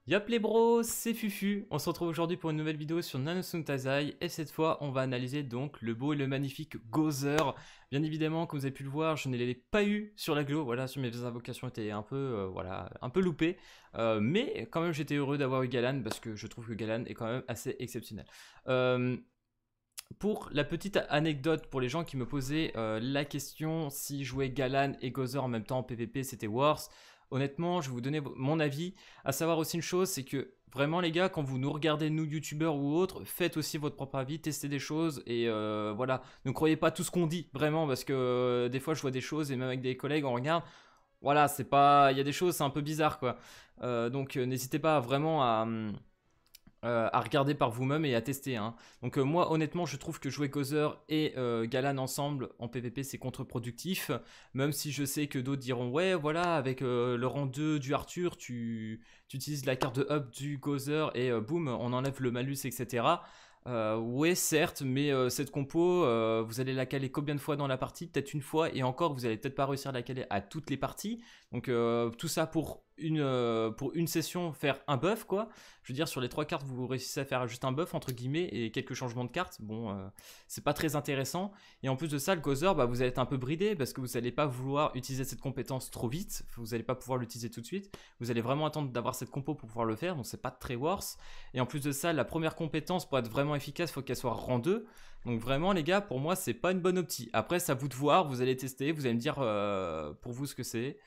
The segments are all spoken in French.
Yop les bros, c'est Fufu. On se retrouve aujourd'hui pour une nouvelle vidéo sur Nanosung Taizai et cette fois on va analyser donc le beau et le magnifique Gozer. Bien évidemment, comme vous avez pu le voir, je ne l'ai pas eu sur la glo, voilà, sur mes invocations étaient un peu voilà, un peu loupées, mais quand même j'étais heureux d'avoir eu Galan parce que je trouve que Galan est quand même assez exceptionnel. Pour la petite anecdote, pour les gens qui me posaient la question si jouer Galan et Gozer en même temps en PvP c'était worse, honnêtement je vais vous donner mon avis. À savoir aussi une chose, c'est que vraiment les gars, quand vous nous regardez, nous youtubeurs ou autres, faites aussi votre propre avis, testez des choses et voilà, ne croyez pas tout ce qu'on dit vraiment, parce que des fois je vois des choses et même avec des collègues on regarde, voilà, c'est pas, il y a des choses c'est un peu bizarre quoi. Donc n'hésitez pas vraiment à regarder par vous-même et à tester, hein. Donc moi honnêtement je trouve que jouer Gozer et Galan ensemble en PvP c'est contre-productif, même si je sais que d'autres diront ouais voilà, avec le rang 2 du Arthur tu utilises la carte de up du Gozer et boum on enlève le malus, etc. Ouais certes, mais cette compo vous allez la caler combien de fois dans la partie? Peut-être une fois, et encore vous allez peut-être pas réussir à la caler à toutes les parties. Donc tout ça pour une session, faire un buff quoi. Je veux dire, sur les 3 cartes vous réussissez à faire juste un buff entre guillemets et quelques changements de cartes. Bon c'est pas très intéressant, et en plus de ça le Gozer bah, vous allez être un peu bridé parce que vous allez pas vouloir utiliser cette compétence trop vite, vous allez pas pouvoir l'utiliser tout de suite, vous allez vraiment attendre d'avoir cette compo pour pouvoir le faire, donc c'est pas très worse. Et en plus de ça, la première compétence pour être vraiment efficace, il faut qu'elle soit rang 2. Donc vraiment les gars, pour moi c'est pas une bonne optie. Après c'est à vous de voir, vous allez tester, vous allez me dire pour vous ce que c'est,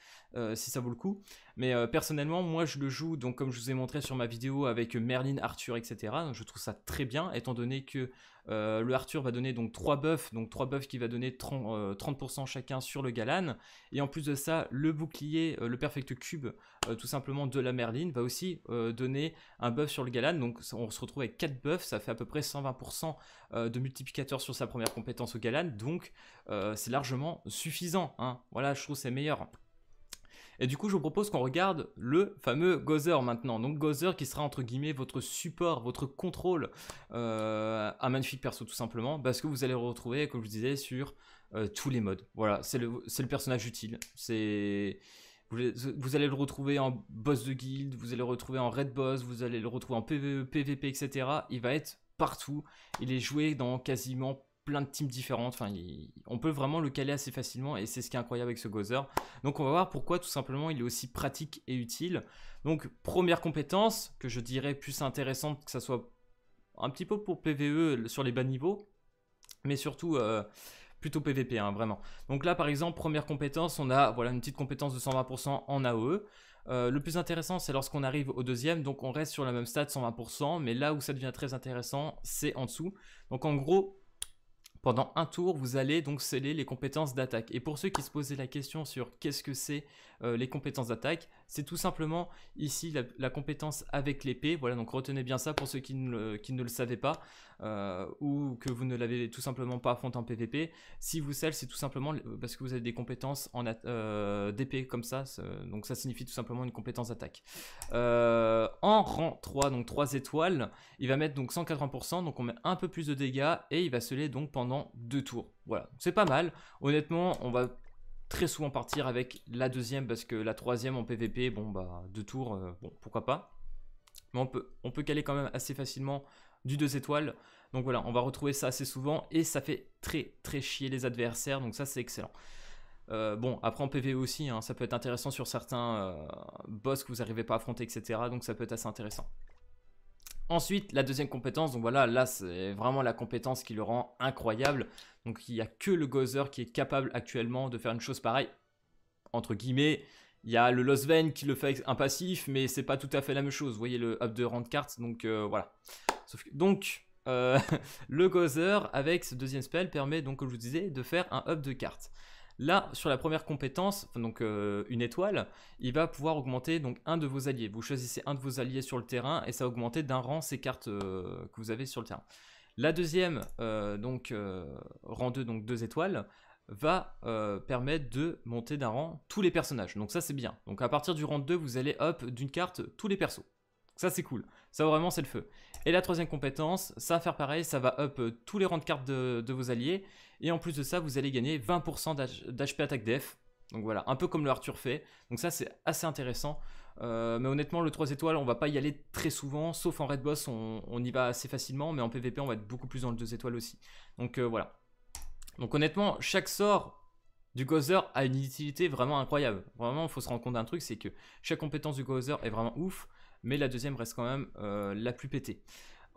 si ça vaut le coup. Mais personnellement moi je le joue, donc comme je vous ai montré sur ma vidéo, avec Merlin, Arthur, etc. Donc je trouve ça très bien, étant donné que le Arthur va donner donc 3 buffs, donc 3 buffs qui va donner 30% chacun sur le Galan. Et en plus de ça, le bouclier, le Perfect Cube, tout simplement de la Merlin, va aussi donner un buff sur le Galan. Donc on se retrouve avec 4 buffs, ça fait à peu près 120% de multiplicateur sur sa première compétence au Galan. Donc c'est largement suffisant, hein. Voilà, je trouve c'est meilleur. Et du coup, je vous propose qu'on regarde le fameux Gozer maintenant. Donc Gozer qui sera entre guillemets votre support, votre contrôle, un magnifique perso tout simplement, parce que vous allez le retrouver, comme je vous disais, sur tous les modes. Voilà, c'est le personnage utile. Vous allez le retrouver en boss de guild, vous allez le retrouver en raid boss, vous allez le retrouver en PvE, PvP, etc. Il va être partout. Il est joué dans quasiment plein de teams différentes. Enfin, on peut vraiment le caler assez facilement, et c'est ce qui est incroyable avec ce Gozer. Donc on va voir pourquoi tout simplement il est aussi pratique et utile. Donc première compétence que je dirais plus intéressante, que ça soit un petit peu pour PvE sur les bas niveaux, mais surtout plutôt PvP, hein, vraiment. Donc là par exemple, première compétence, on a voilà une petite compétence de 120% en AOE. Le plus intéressant c'est lorsqu'on arrive au deuxième, donc on reste sur la même stat 120%, mais là où ça devient très intéressant c'est en dessous. Donc en gros, pendant un tour, vous allez donc sceller les compétences d'attaque. Et pour ceux qui se posaient la question sur qu'est-ce que c'est les compétences d'attaque, c'est tout simplement ici la compétence avec l'épée. Voilà, donc retenez bien ça pour ceux qui ne le savaient pas, ou que vous ne l'avez tout simplement pas affronté en PvP. Si vous scelle, c'est tout simplement parce que vous avez des compétences d'épée comme ça, donc ça signifie tout simplement une compétence d'attaque. En rang 3, donc 3 étoiles, il va mettre donc 180%, donc on met un peu plus de dégâts, et il va sceller donc pendant 2 tours. Voilà, c'est pas mal. Honnêtement, on va très souvent partir avec la deuxième, parce que la troisième en PvP, bon bah 2 tours, bon pourquoi pas. Mais on peut caler quand même assez facilement du 2 étoiles. Donc voilà, on va retrouver ça assez souvent, et ça fait très chier les adversaires, donc ça c'est excellent. Bon, après en PvE aussi, hein, ça peut être intéressant sur certains boss que vous n'arrivez pas à affronter, etc. Donc ça peut être assez intéressant. Ensuite, la deuxième compétence, donc voilà, là c'est vraiment la compétence qui le rend incroyable. Donc il n'y a que le Gozer qui est capable actuellement de faire une chose pareille, entre guillemets. Il y a le Lost Vein qui le fait avec un passif, mais c'est pas tout à fait la même chose. Vous voyez le up de rang de carte, donc voilà. Donc le Gozer avec ce deuxième spell permet donc, comme je vous disais, de faire un up de carte. Là, sur la première compétence, donc une étoile, il va pouvoir augmenter donc un de vos alliés. Vous choisissez un de vos alliés sur le terrain, et ça va augmenter d'un rang ces cartes que vous avez sur le terrain. La deuxième, rang 2, donc 2 étoiles, va permettre de monter d'un rang tous les personnages. Donc ça c'est bien. Donc à partir du rang 2, vous allez up d'une carte tous les persos. Ça c'est cool, ça vraiment c'est le feu. Et la troisième compétence, ça va faire pareil, ça va up tous les rangs de cartes de vos alliés. Et en plus de ça, vous allez gagner 20% d'HP attaque def. Donc voilà, un peu comme le Arthur fait. Donc ça c'est assez intéressant. Mais honnêtement, le 3 étoiles, on va pas y aller très souvent, sauf en raid boss, on y va assez facilement, mais en PVP, on va être beaucoup plus dans le 2 étoiles aussi. Donc voilà. Donc honnêtement, chaque sort du Gozer a une utilité vraiment incroyable. Vraiment, il faut se rendre compte d'un truc, c'est que chaque compétence du Gozer est vraiment ouf, mais la deuxième reste quand même la plus pétée.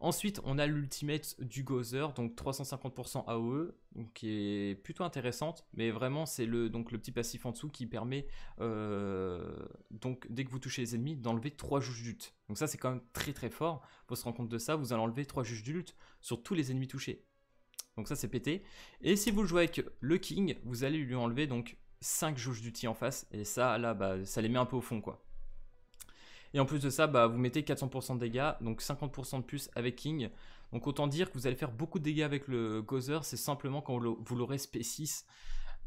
Ensuite, on a l'ultimate du Gozer, donc 350% AOE, donc qui est plutôt intéressante, mais vraiment c'est le petit passif en dessous qui permet, donc dès que vous touchez les ennemis, d'enlever 3 juges d'ult. Donc ça c'est quand même très très fort, faut se rendre compte de ça, vous allez enlever 3 juges d'ult sur tous les ennemis touchés. Donc ça c'est pété. Et si vous le jouez avec le King, vous allez lui enlever donc 5 juges d'ulti en face, et ça là, bah, ça les met un peu au fond quoi. Et en plus de ça, bah, vous mettez 400% de dégâts, donc 50% de plus avec King. Donc autant dire que vous allez faire beaucoup de dégâts avec le Gozer, c'est simplement quand vous l'aurez SP6.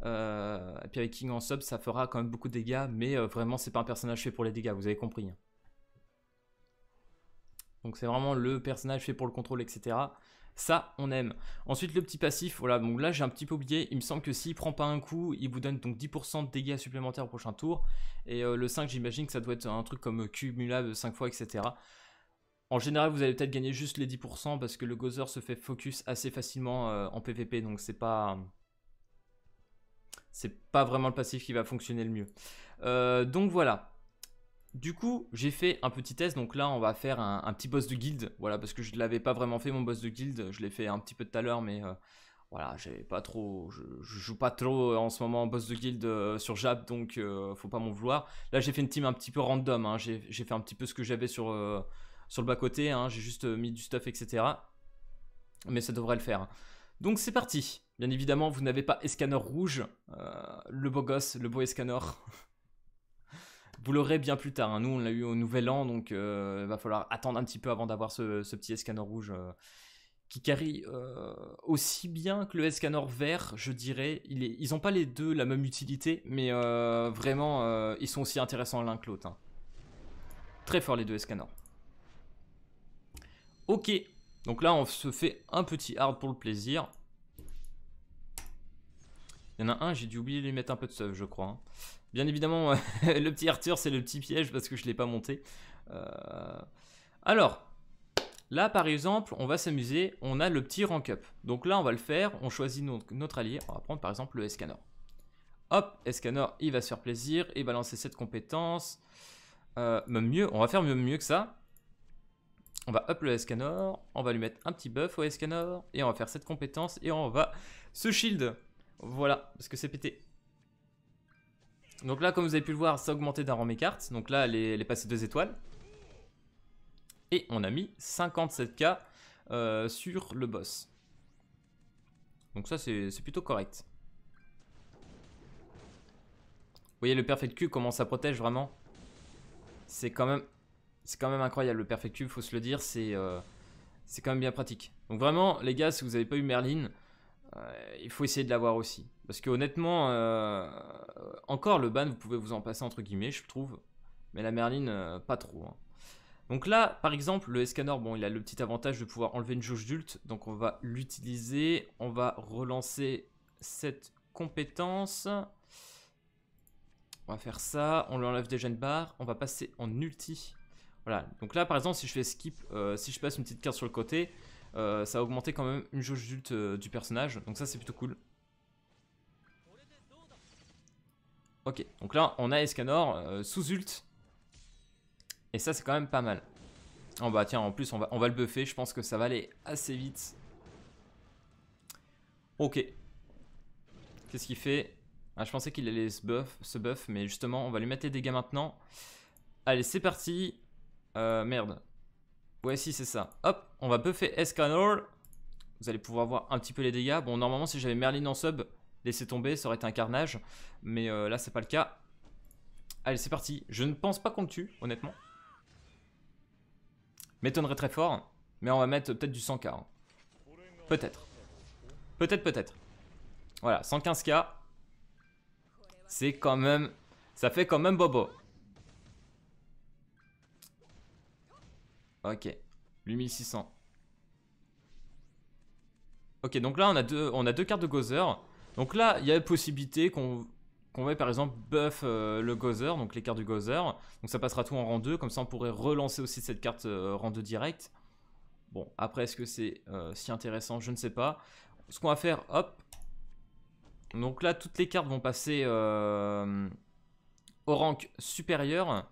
Et puis avec King en sub, ça fera quand même beaucoup de dégâts, mais vraiment c'est pas un personnage fait pour les dégâts, vous avez compris. Donc c'est vraiment le personnage fait pour le contrôle, etc. Ça, on aime. Ensuite, le petit passif, voilà, donc là j'ai un petit peu oublié, il me semble que s'il prend pas un coup, il vous donne donc 10% de dégâts supplémentaires au prochain tour. Et le 5, j'imagine que ça doit être un truc comme cumulable 5 fois, etc. En général, vous allez peut-être gagner juste les 10% parce que le Gozer se fait focus assez facilement en PvP, donc c'est pas vraiment le passif qui va fonctionner le mieux. Donc voilà. Du coup, j'ai fait un petit test, donc là on va faire un petit boss de guild, voilà, parce que je ne l'avais pas vraiment fait mon boss de guild, je l'ai fait un petit peu tout à l'heure, mais voilà, j'avais pas trop, je joue pas trop en ce moment en boss de guild sur Jab, donc faut pas m'en vouloir. Là j'ai fait une team un petit peu random, hein, j'ai fait un petit peu ce que j'avais sur le bas côté, hein, j'ai juste mis du stuff, etc. Mais ça devrait le faire. Donc c'est parti. Bien évidemment, vous n'avez pas Escanor rouge, le beau gosse, le beau Escanor. Vous l'aurez bien plus tard, hein. Nous on l'a eu au nouvel an, donc il va falloir attendre un petit peu avant d'avoir ce petit Escanor rouge qui carry aussi bien que le Escanor vert, je dirais. Ils n'ont pas les deux la même utilité, mais vraiment ils sont aussi intéressants l'un que l'autre. Hein. Très fort les deux Escanor. Ok, donc là on se fait un petit hard pour le plaisir. Il y en a un, j'ai dû oublier de lui mettre un peu de stuff, je crois. Hein. Bien évidemment, le petit Arthur, c'est le petit piège parce que je ne l'ai pas monté. Alors, là, par exemple, on va s'amuser. On a le petit rank up. Donc là, on va le faire. On choisit notre allié. On va prendre par exemple le Escanor. Hop, Escanor, il va se faire plaisir. Il va lancer cette compétence. Même mieux, on va faire mieux que ça. On va up le Escanor. On va lui mettre un petit buff au Escanor. Et on va faire cette compétence. Et on va se shield. Voilà, parce que c'est pété. Donc là, comme vous avez pu le voir, ça a augmenté d'un rang mes cartes. Donc là, elle est passée 2 étoiles. Et on a mis 57k sur le boss. Donc ça, c'est plutôt correct. Vous voyez le Perfect Cube, comment ça protège vraiment. C'est quand même incroyable le Perfect Cube, faut se le dire. C'est quand même bien pratique. Donc vraiment, les gars, si vous n'avez pas eu Merlin, il faut essayer de l'avoir aussi. Parce que honnêtement, encore le ban, vous pouvez vous en passer entre guillemets, je trouve. Mais la Merlin, pas trop. Hein. Donc là, par exemple, le Escanor, bon, il a le petit avantage de pouvoir enlever une jauge d'ult. Donc on va l'utiliser. On va relancer cette compétence. On va faire ça. On lui enlève déjà une barre. On va passer en ulti. Voilà. Donc là, par exemple, si je fais skip, si je passe une petite carte sur le côté, ça va augmenter quand même une jauge d'ult du personnage. Donc ça, c'est plutôt cool. Ok. Donc là, on a Escanor sous ult. Et ça, c'est quand même pas mal. Oh bah tiens, en plus, on va le buffer. Je pense que ça va aller assez vite. Ok. Qu'est-ce qu'il fait? Ah, je pensais qu'il allait se buff, mais justement, on va lui mettre les dégâts maintenant. Allez, c'est parti. Merde. Ouais, si, c'est ça. Hop, on va buffer Escanor. Vous allez pouvoir voir un petit peu les dégâts. Bon, normalement, si j'avais Merlin en sub, laisser tomber, ça aurait été un carnage. Mais là, c'est pas le cas. Allez, c'est parti. Je ne pense pas qu'on le tue, honnêtement. M'étonnerait très fort. Mais on va mettre peut-être du 100k. Hein. Peut-être. Peut-être. Voilà, 115k. C'est quand même... Ça fait quand même bobo. Ok. 8600. Ok, donc là, on a deux cartes de Gozer. Donc là, il y a la possibilité qu'on qu'on va par exemple buff le Gozer, donc les cartes du Gozer. Donc ça passera tout en rang 2, comme ça on pourrait relancer aussi cette carte rang 2 direct. Bon, après est-ce que c'est si intéressant, je ne sais pas. Ce qu'on va faire, hop. Donc là, toutes les cartes vont passer au rank supérieur.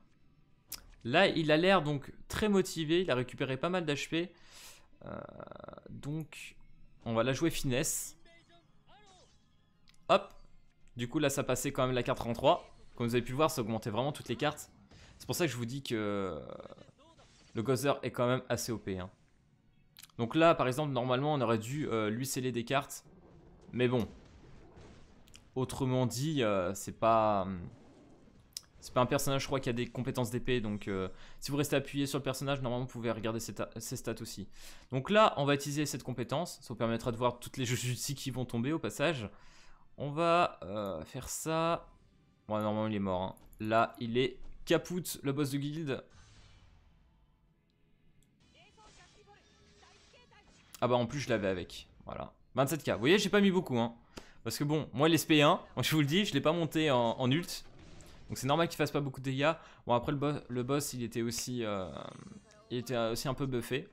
Là, il a l'air donc très motivé, il a récupéré pas mal d'HP. Donc, on va la jouer finesse. Hop. Du coup, là, ça passait quand même la carte rang 3. Comme vous avez pu voir, ça augmentait vraiment toutes les cartes. C'est pour ça que je vous dis que le Gozer est quand même assez OP. Hein. Donc là, par exemple, normalement, on aurait dû lui sceller des cartes. Mais bon. Autrement dit, c'est pas un personnage, je crois, qui a des compétences d'épée. Donc, si vous restez appuyé sur le personnage, normalement, vous pouvez regarder ses stats aussi. Donc là, on va utiliser cette compétence. Ça vous permettra de voir toutes les Jujutsu qui vont tomber au passage. On va faire ça. Bon, normalement, il est mort. Hein. Là, il est kaput, le boss de guilde. Ah bah, en plus, je l'avais avec. Voilà. 27k. Vous voyez, j'ai pas mis beaucoup. Hein. Parce que bon, moi, l'SP1, je vous le dis, je l'ai pas monté en ult. Donc c'est normal qu'il fasse pas beaucoup de dégâts. Bon, après, le boss, il était aussi un peu buffé.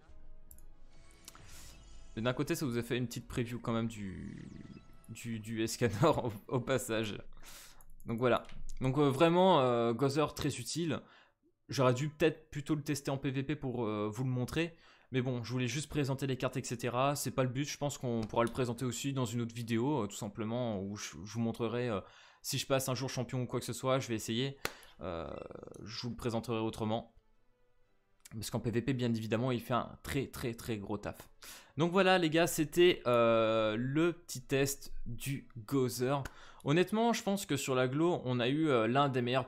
Mais d'un côté, ça vous a fait une petite preview quand même du Escanor au passage. Donc voilà. Donc vraiment, Gozer très utile. J'aurais dû peut-être plutôt le tester en PVP pour vous le montrer. Mais bon, je voulais juste présenter les cartes, etc. C'est pas le but. Je pense qu'on pourra le présenter aussi dans une autre vidéo, tout simplement, où je vous montrerai si je passe un jour champion ou quoi que ce soit. Je vais essayer. Je vous le présenterai autrement. Parce qu'en PVP, bien évidemment, il fait un très gros taf. Donc voilà, les gars, c'était le petit test du Gozer. Honnêtement, je pense que sur l'agglo, on a eu l'un des meilleurs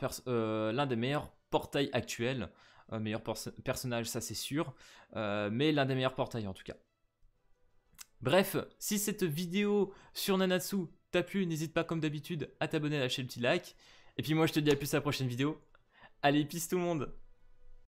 portails actuels. Meilleur personnage, ça c'est sûr. Mais l'un des meilleurs portails en tout cas. Bref, si cette vidéo sur Nanatsu t'a plu, n'hésite pas comme d'habitude à t'abonner, à lâcher le petit like. Et puis moi, je te dis à plus à la prochaine vidéo. Allez, peace tout le monde!